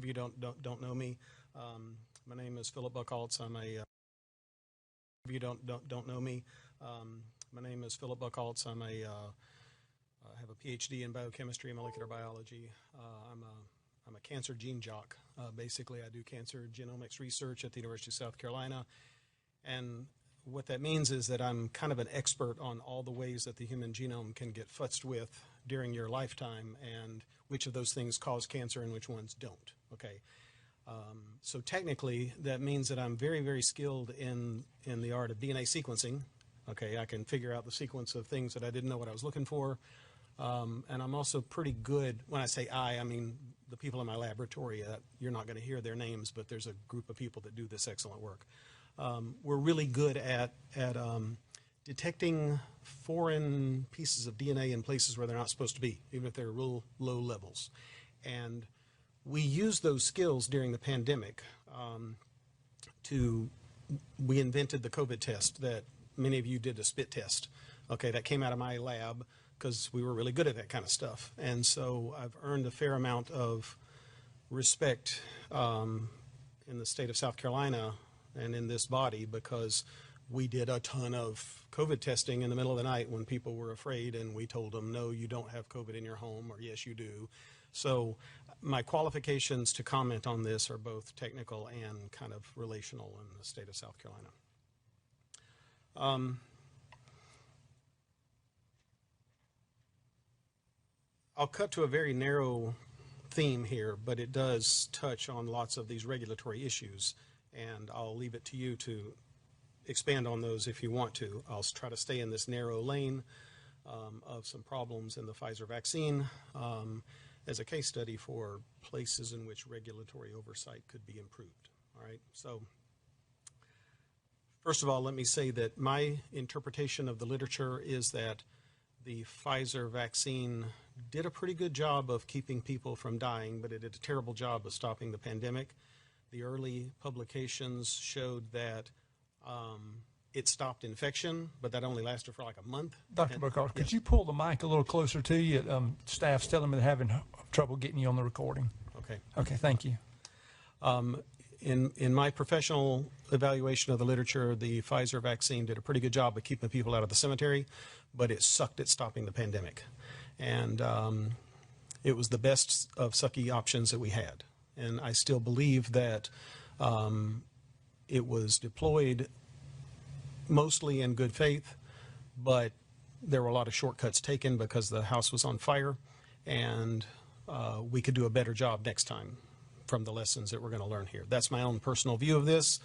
If you don't know me, my name is Phillip BUCKHAULTS. I'm a if you don't know me, my name is Phillip BUCKHAULTS. I have a PhD in biochemistry and molecular biology. I'm a cancer gene jock. Basically, I do cancer genomics research at the University of South Carolina, and what that means is that I'm kind of an expert on all the ways that the human genome can get futzed with during your lifetime, and which of those things cause cancer and which ones don't. Okay, so technically that means that I'm very, very skilled in the art of DNA sequencing. Okay, I can figure out the sequence of things that I didn't know what I was looking for, and I'm also pretty good. When I say I mean the people in my laboratory. You're not going to hear their names, but there's a group of people that do this excellent work. We're really good at detecting foreign pieces of DNA in places where they're not supposed to be, even if they're real low levels. And we used those skills during the pandemic. We invented the COVID test that many of you did a spit test. Okay, that came out of my lab because we were really good at that kind of stuff. And so I've earned a fair amount of respect in the state of South Carolina and in this body, because we did a ton of COVID testing in the middle of the night when people were afraid, and we told them, no, you don't have COVID in your home, or yes, you do. So my qualifications to comment on this are both technical and kind of relational in the state of South Carolina. I'll cut to a very narrow theme here, but it does touch on lots of these regulatory issues, and I'll leave it to you to expand on those if you want to. I'll try to stay in this narrow lane of some problems in the Pfizer vaccine as a case study for places in which regulatory oversight could be improved. All right, so first of all, let me say that my interpretation of the literature is that the Pfizer vaccine did a pretty good job of keeping people from dying, but it did a terrible job of stopping the pandemic. The early publications showed that it stopped infection, but that only lasted for like a month. Dr. Buckhaultz, could yes. you pull the mic a little closer to you? Staff's telling me they're having trouble getting you on the recording. Okay. Okay, thank you. In my professional evaluation of the literature, the Pfizer vaccine did a pretty good job of keeping people out of the cemetery, but it sucked at stopping the pandemic. And it was the best of sucky options that we had. And I still believe that it was deployed mostly in good faith, but there were a lot of shortcuts taken because the house was on fire, and we could do a better job next time from the lessons that we're going to learn here. That's my own personal view of this,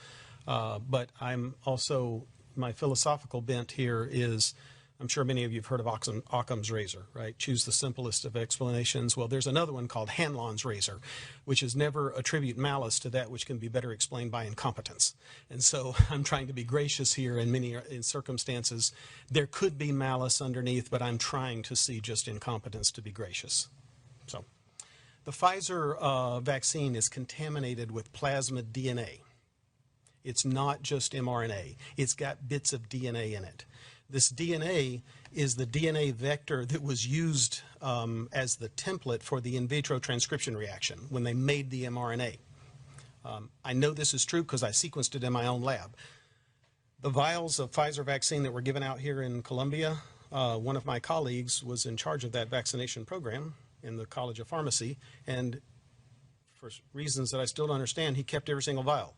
but I'm also, my philosophical bent here is, I'm sure many of you have heard of Occam's razor, right? Choose the simplest of explanations. Well, there's another one called Hanlon's razor, which is never attribute malice to that which can be better explained by incompetence. And so I'm trying to be gracious here in many circumstances. There could be malice underneath, but I'm trying to see just incompetence to be gracious. So the Pfizer vaccine is contaminated with plasmid DNA. It's not just mRNA. It's got bits of DNA in it. This DNA is the DNA vector that was used as the template for the in vitro transcription reaction when they made the mRNA. I know this is true because I sequenced it in my own lab. The vials of Pfizer vaccine that were given out here in Columbia, one of my colleagues was in charge of that vaccination program in the College of Pharmacy, and for reasons that I still don't understand, he kept every single vial.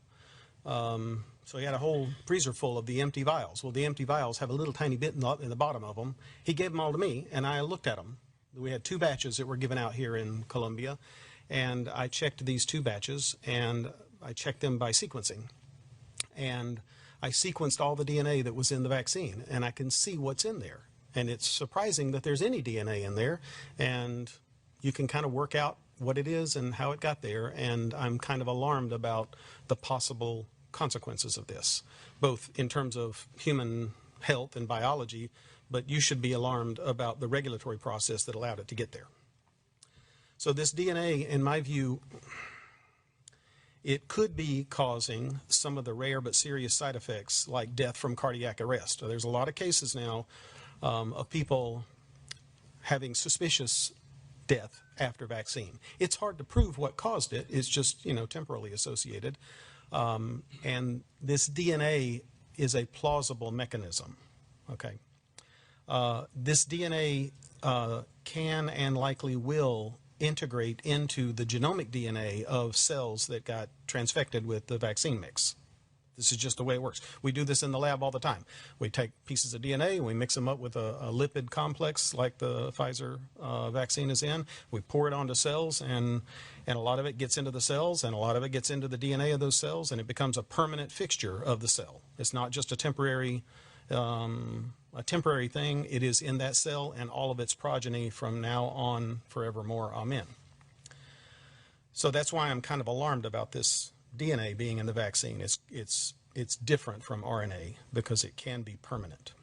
So he had a whole freezer full of the empty vials. Well, the empty vials have a little tiny bit in the bottom of them. He gave them all to me, and I looked at them. We had 2 batches that were given out here in Columbia, and I checked these 2 batches, and I checked them by sequencing. And I sequenced all the DNA that was in the vaccine, and I can see what's in there. And it's surprising that there's any DNA in there, and you can kind of work out what it is and how it got there, and I'm kind of alarmed about the possible consequences of this, both in terms of human health and biology, but you should be alarmed about the regulatory process that allowed it to get there. So this DNA, in my view, it could be causing some of the rare but serious side effects like death from cardiac arrest. So there's a lot of cases now of people having suspicious death after vaccine. It's hard to prove what caused it. It's just, temporally associated. And this DNA is a plausible mechanism. Okay. This DNA can and likely will integrate into the genomic DNA of cells that got transfected with the vaccine mix. This is just the way it works. We do this in the lab all the time. We take pieces of DNA, we mix them up with a lipid complex like the Pfizer vaccine is in. We pour it onto cells, and a lot of it gets into the cells, and a lot of it gets into the DNA of those cells, and it becomes a permanent fixture of the cell. It's not just a temporary thing. It is in that cell and all of its progeny from now on forevermore. Amen. So that's why I'm kind of alarmed about this DNA being in the vaccine. It's different from RNA because it can be permanent.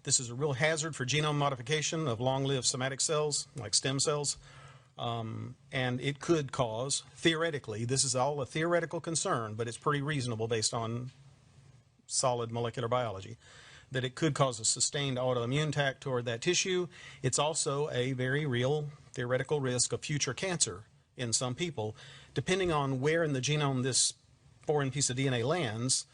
This is a real hazard for genome modification of long-lived somatic cells, like stem cells. And it could cause, theoretically, this is all a theoretical concern, but it's pretty reasonable based on solid molecular biology, that it could cause a sustained autoimmune attack toward that tissue. It's also a very real theoretical risk of future cancer in some people. Depending on where in the genome this foreign piece of DNA lands,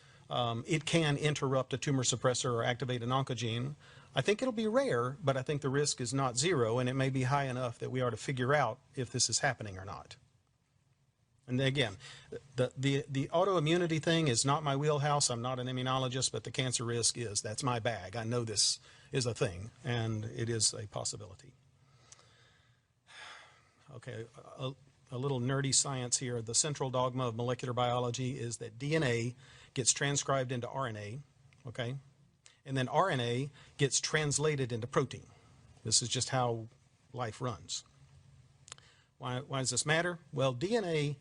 it can interrupt a tumor suppressor or activate an oncogene. I think it'll be rare, but I think the risk is not zero, and it may be high enough that we are to figure out if this is happening or not. And again, the autoimmunity thing is not my wheelhouse. I'm not an immunologist, but the cancer risk is. That's my bag. I know this is a thing, and it is a possibility. Okay, a little nerdy science here. The central dogma of molecular biology is that DNA gets transcribed into RNA, okay? And then RNA gets translated into protein. This is just how life runs. Why does this matter? Well, DNA,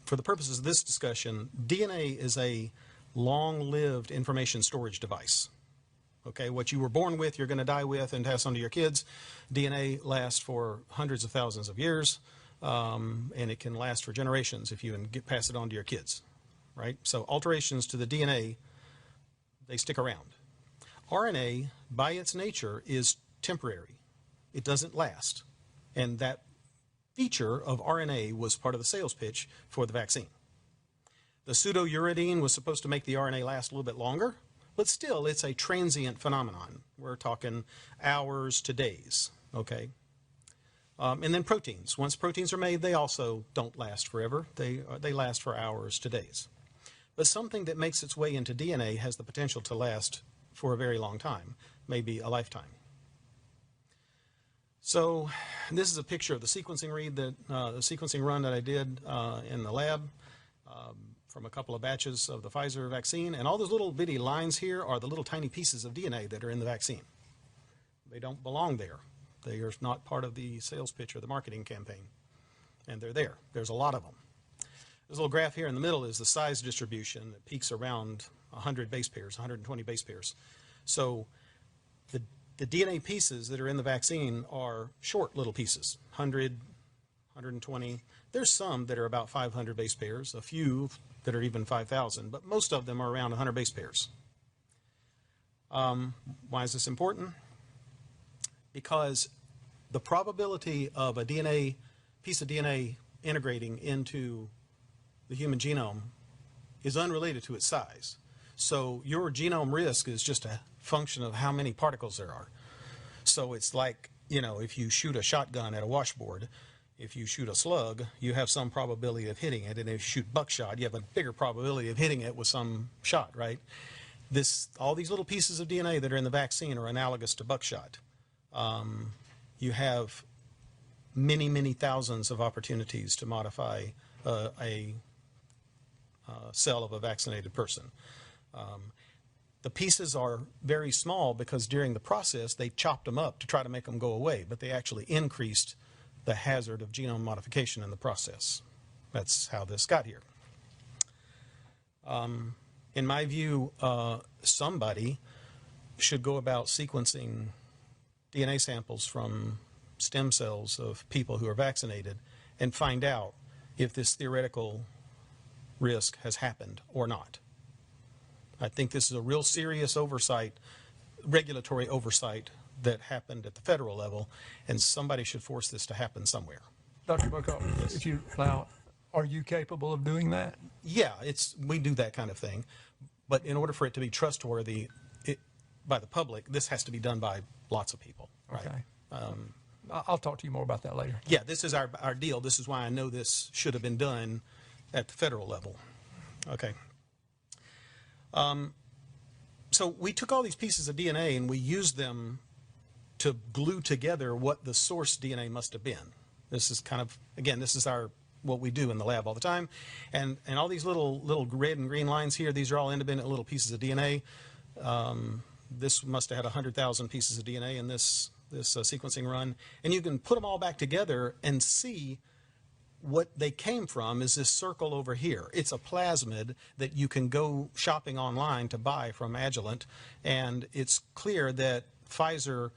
for the purposes of this discussion, DNA is a long-lived information storage device. Okay, what you were born with, you're going to die with and pass on to your kids. DNA lasts for hundreds of thousands of years, and it can last for generations if you pass it on to your kids, right? So alterations to the DNA, they stick around. RNA, by its nature, is temporary. It doesn't last. And that feature of RNA was part of the sales pitch for the vaccine. The pseudouridine was supposed to make the RNA last a little bit longer, but still, it's a transient phenomenon. We're talking hours to days, okay? And then proteins. Once proteins are made, they also don't last forever. They last for hours to days. But something that makes its way into DNA has the potential to last for a very long time, maybe a lifetime. So this is a picture of the sequencing run that I did in the lab from a couple of batches of the Pfizer vaccine. And all those little bitty lines here are the little tiny pieces of DNA that are in the vaccine. They don't belong there. They are not part of the sales pitch or the marketing campaign. And they're there. There's a lot of them. This little graph here in the middle is the size distribution that peaks around 100 base pairs, 120 base pairs. So the DNA pieces that are in the vaccine are short little pieces, 100, 120. There's some that are about 500 base pairs, a few that are even 5,000, but most of them are around 100 base pairs. Why is this important? Because the probability of a piece of DNA integrating into the human genome is unrelated to its size. So your genome risk is just a function of how many particles there are. So it's like, if you shoot a shotgun at a washboard, if you shoot a slug, you have some probability of hitting it. And if you shoot buckshot, you have a bigger probability of hitting it with some shot, right? All these little pieces of DNA that are in the vaccine are analogous to buckshot. You have many, many thousands of opportunities to modify a cell of a vaccinated person. The pieces are very small because during the process they chopped them up to try to make them go away, but they actually increased the hazard of genome modification in the process. That's how this got here. In my view, somebody should go about sequencing DNA samples from stem cells of people who are vaccinated and find out if this theoretical risk has happened or not. I think this is a real serious oversight, regulatory oversight that happened at the federal level, and somebody should force this to happen somewhere. Dr. Buckhaults, if you allow, are you capable of doing that? Yeah, we do that kind of thing, but in order for it to be trustworthy by the public, this has to be done by lots of people. Right? Okay. I'll talk to you more about that later. Yeah, this is our deal. This is why I know this should have been done at the federal level. Okay. So we took all these pieces of DNA and we used them to glue together what the source DNA must have been. This is kind of, again, this is what we do in the lab all the time. And all these little red and green lines here, these are all independent little pieces of DNA. This must have had 100,000 pieces of DNA in this sequencing run. And you can put them all back together and see what they came from is this circle over here. It's a plasmid that you can go shopping online to buy from Agilent, and it's clear that Pfizer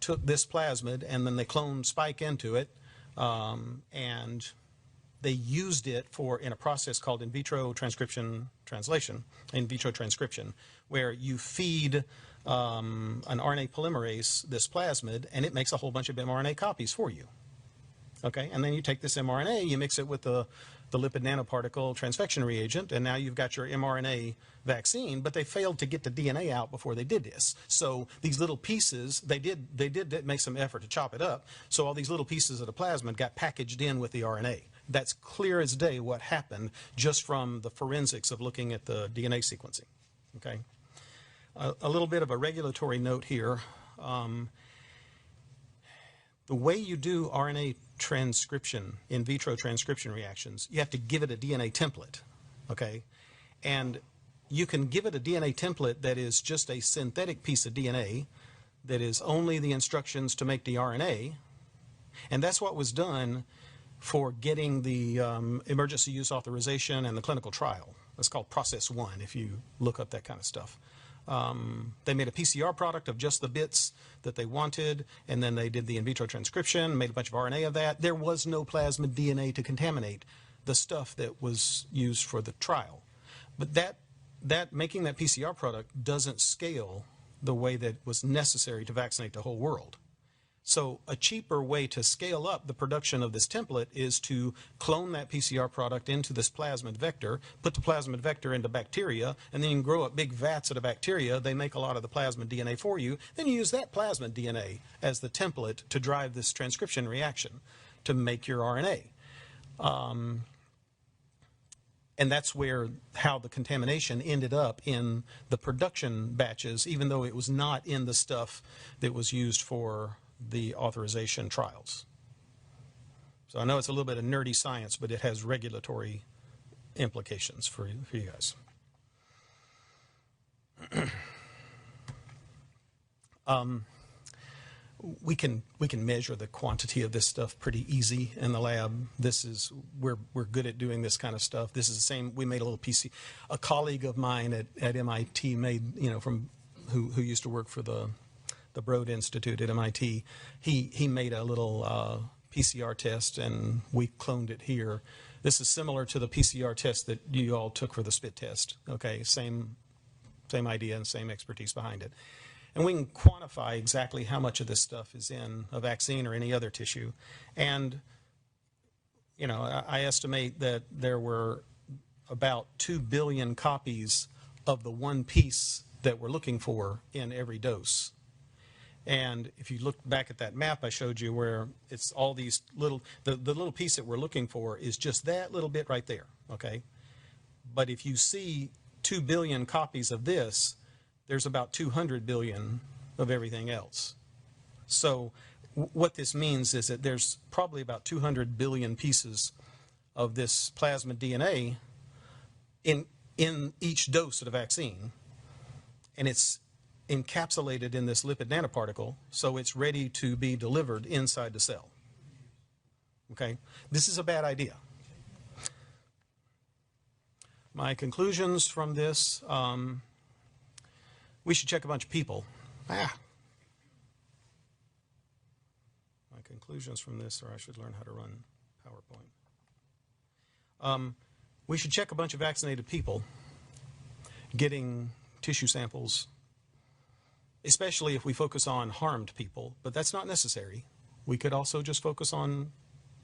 took this plasmid and then they cloned spike into it, and they used it in a process called in vitro transcription translation, in vitro transcription, where you feed an RNA polymerase this plasmid, and it makes a whole bunch of mRNA copies for you. Okay, and then you take this mRNA, you mix it with the lipid nanoparticle transfection reagent, and now you've got your mRNA vaccine, but they failed to get the DNA out before they did this. So these little pieces, they did make some effort to chop it up, so all these little pieces of the plasmid got packaged in with the RNA. That's clear as day what happened just from the forensics of looking at the DNA sequencing. Okay, a little bit of a regulatory note here. The way you do RNA transcription, in vitro transcription reactions, you have to give it a DNA template, okay? And you can give it a DNA template that is just a synthetic piece of DNA that is only the instructions to make the RNA, and that's what was done for getting the emergency use authorization and the clinical trial. It's called Process 1 if you look up that kind of stuff. They made a PCR product of just the bits that they wanted, and then they did the in vitro transcription, made a bunch of RNA of that. There was no plasmid DNA to contaminate the stuff that was used for the trial. But that making that PCR product doesn't scale the way that was necessary to vaccinate the whole world. So a cheaper way to scale up the production of this template is to clone that PCR product into this plasmid vector, put the plasmid vector into bacteria, and then you can grow up big vats of the bacteria. They make a lot of the plasmid DNA for you. Then you use that plasmid DNA as the template to drive this transcription reaction to make your RNA. And that's how the contamination ended up in the production batches, even though it was not in the stuff that was used for the authorization trials. So I know it's a little bit of nerdy science, but it has regulatory implications for you guys. We can measure the quantity of this stuff pretty easy in the lab. We're good at doing this kind of stuff. This is the same. We made a little PC. A colleague of mine at MIT made, who used to work for the Broad Institute at MIT. He made a little PCR test, and we cloned it here. This is similar to the PCR test that you all took for the spit test. Okay, same idea and same expertise behind it. And we can quantify exactly how much of this stuff is in a vaccine or any other tissue. And, I estimate that there were about 2 billion copies of the one piece that we're looking for in every dose. And if you look back at that map I showed you where it's all these the little piece that we're looking for is just that little bit right there, okay? But if you see 2 billion copies of this, there's about 200 billion of everything else. So what this means is that there's probably about 200 billion pieces of this plasmid DNA in each dose of the vaccine, and it's encapsulated in this lipid nanoparticle, so it's ready to be delivered inside the cell. Okay? This is a bad idea. My conclusions from this, we should check a bunch of people. My conclusions from this, or I should learn how to run PowerPoint. We should check a bunch of vaccinated people getting tissue samples especially if we focus on harmed people, but that's not necessary. We could also just focus on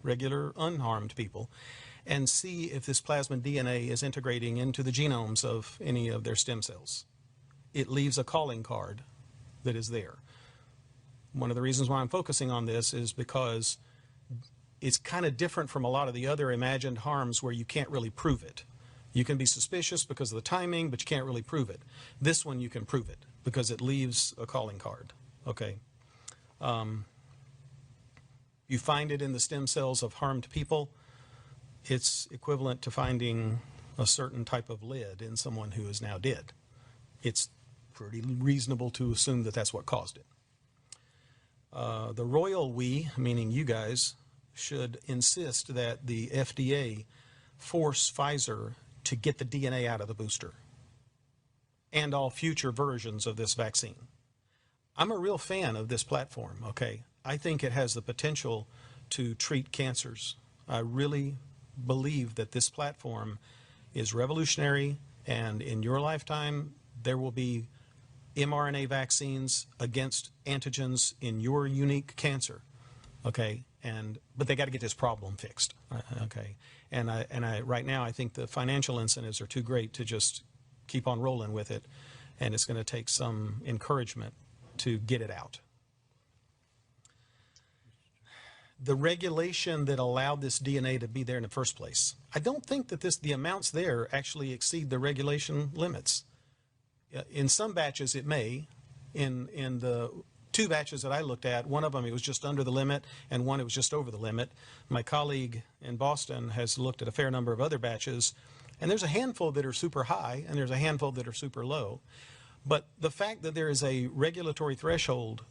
regular unharmed people and see if this plasmid DNA is integrating into the genomes of any of their stem cells. It leaves a calling card that is there. One of the reasons why I'm focusing on this is because it's kind of different from a lot of the other imagined harms where you can't really prove it. You can be suspicious because of the timing, but you can't really prove it. This one you can prove it because it leaves a calling card. Okay. You find it in the stem cells of harmed people. It's equivalent to finding a certain type of lead in someone who is now dead. It's pretty reasonable to assume that that's what caused it. The royal we, meaning you guys, should insist that the FDA force Pfizer to get the DNA out of the booster and all future versions of this vaccine. I'm a real fan of this platform, okay? I think it has the potential to treat cancers. I really believe that this platform is revolutionary, and in your lifetime, there will be mRNA vaccines against antigens in your unique cancer, okay? But they got to get this problem fixed, okay? And right now, I think the financial incentives are too great to just keep on rolling with it, and it's going to take some encouragement to get it out. The regulation that allowed this DNA to be there in the first place, I don't think that the amounts there actually exceed the regulation limits. In some batches, it may. In the 2 batches that I looked at, one of them it was just under the limit, and one it was just over the limit. My colleague in Boston has looked at a fair number of other batches, and there's a handful that are super high, and there's a handful that are super low. But the fact that there is a regulatory threshold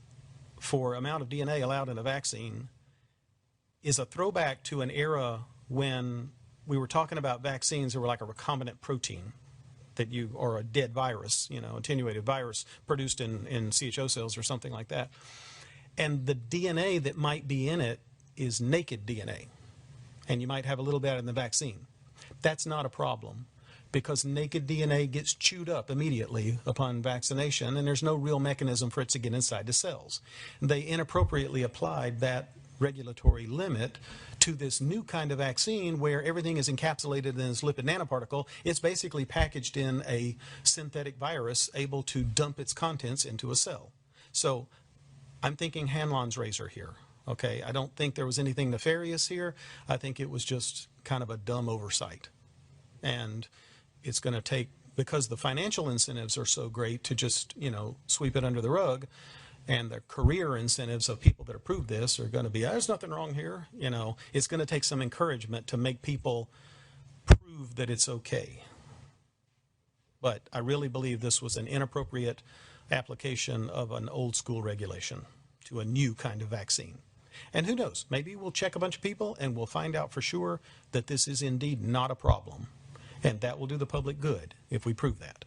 for amount of DNA allowed in a vaccine is a throwback to an era when we were talking about vaccines that were like a recombinant protein that or a dead virus, attenuated virus produced in CHO cells or something like that. And the DNA that might be in it is naked DNA. And you might have a little bit in the vaccine. That's not a problem because naked DNA gets chewed up immediately upon vaccination, and there's no real mechanism for it to get inside the cells. They inappropriately applied that regulatory limit to this new kind of vaccine where everything is encapsulated in this lipid nanoparticle. It's basically packaged in a synthetic virus able to dump its contents into a cell. So I'm thinking Hanlon's razor here. Okay, I don't think there was anything nefarious here. I think it was just kind of a dumb oversight. And it's going to take, because the financial incentives are so great to just, sweep it under the rug, and the career incentives of people that approve this are going to be, there's nothing wrong here. It's going to take some encouragement to make people prove that it's okay. But I really believe this was an inappropriate application of an old school regulation to a new kind of vaccine. And who knows, maybe we'll check a bunch of people and we'll find out for sure that this is indeed not a problem. And that will do the public good if we prove that.